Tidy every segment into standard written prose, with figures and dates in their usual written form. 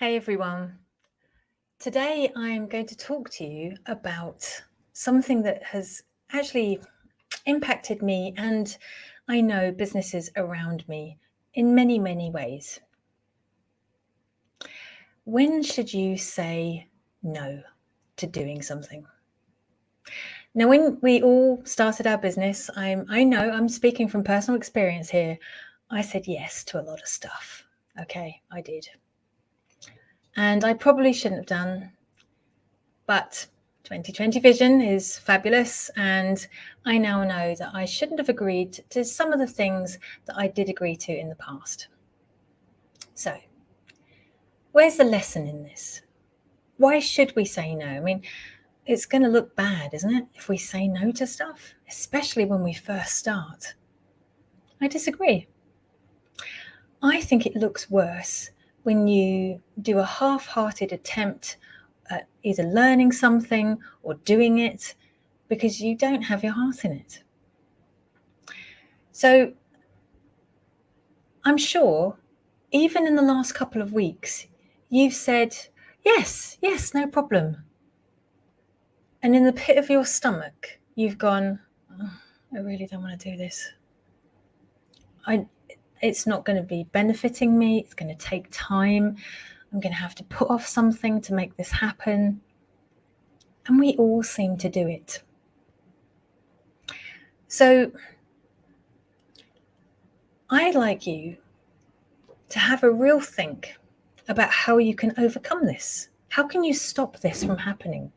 Hey everyone. Today I'm going to talk to you about something that has actually impacted me and I know businesses around me in many, many ways. When should you say no to doing something? Now, when we all started our business, I know I'm speaking from personal experience here. I said yes to a lot of stuff. Okay, I did. And I probably shouldn't have done. But 2020 vision is fabulous, and I now know that I shouldn't have agreed to some of the things that I did agree to in the past. So, where's the lesson in this? Why should we say no? I mean, it's going to look bad, isn't it, if we say no to stuff, especially when we first start? I disagree. I think it looks worse when you do a half-hearted attempt at either learning something or doing it because you don't have your heart in it. So I'm sure even in the last couple of weeks, you've said, yes, no problem. And in the pit of your stomach, you've gone, oh, I really don't want to do this. It's not going to be benefiting me. It's going to take time. I'm going to have to put off something to make this happen. And we all seem to do it. So I'd like you to have a real think about how you can overcome this. How can you stop this from happening?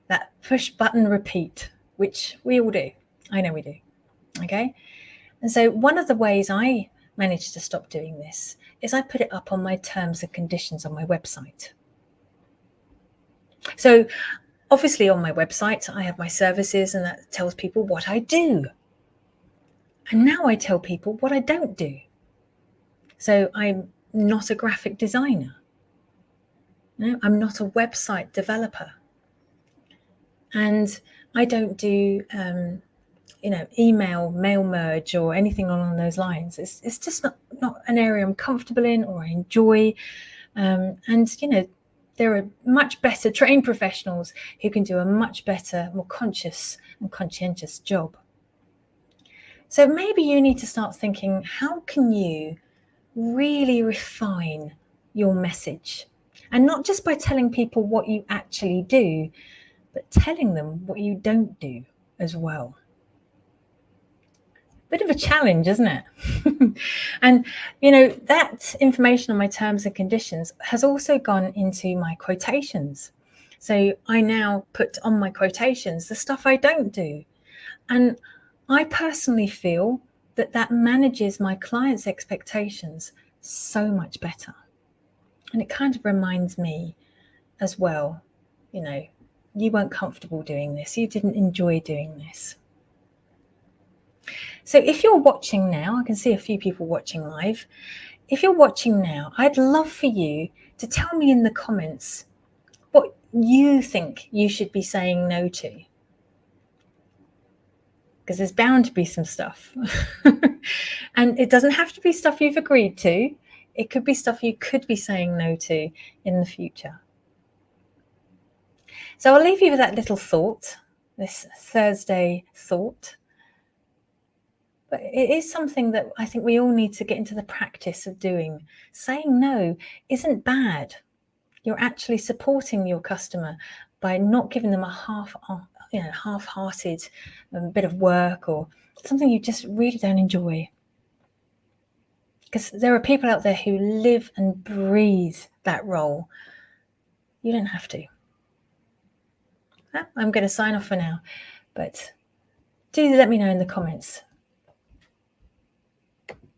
That push button repeat, which we all do. I know we do. Okay. And so one of the ways I managed to stop doing this is I put it up on my terms and conditions on my website. So obviously on my website, I have my services and that tells people what I do. And now I tell people what I don't do. So I'm not a graphic designer. No, I'm not a website developer. And I don't do, email, mail merge or anything along those lines. It's just not an area I'm comfortable in or I enjoy. There are much better trained professionals who can do a much better, more conscious and conscientious job. So maybe you need to start thinking, how can you really refine your message? And not just by telling people what you actually do, but telling them what you don't do as well. Bit of a challenge, isn't it? And, that information on my terms and conditions has also gone into my quotations. So I now put on my quotations the stuff I don't do. And I personally feel that manages my clients' expectations so much better. And it kind of reminds me as well, you weren't comfortable doing this. You didn't enjoy doing this. So if you're watching now, I can see a few people watching live. If you're watching now, I'd love for you to tell me in the comments what you think you should be saying no to. Because there's bound to be some stuff. And it doesn't have to be stuff you've agreed to. It could be stuff you could be saying no to in the future. So I'll leave you with that little thought, this Thursday thought. But it is something that I think we all need to get into the practice of doing. Saying no isn't bad. You're actually supporting your customer by not giving them a half-hearted bit of work or something you just really don't enjoy. Because there are people out there who live and breathe that role. You don't have to. I'm going to sign off for now, but do let me know in the comments